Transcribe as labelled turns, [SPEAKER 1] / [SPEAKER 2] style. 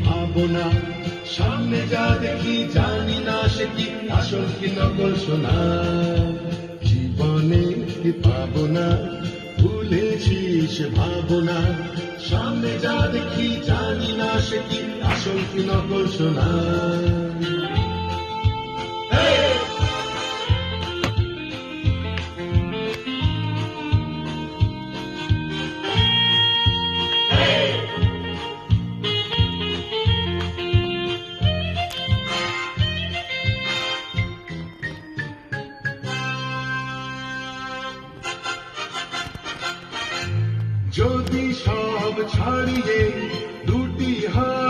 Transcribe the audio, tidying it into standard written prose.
[SPEAKER 1] ভাবনা, সামনে যা দেখি জানি না সে কি আসল কি নকল সোনা। জীবনে কি পাবো না, ভুলেছিস ভাবনা, সামনে যা দেখি জানি না সে কি আসল কি নকল সোনা। যদি সব ছাড়িয়ে দুটি হাত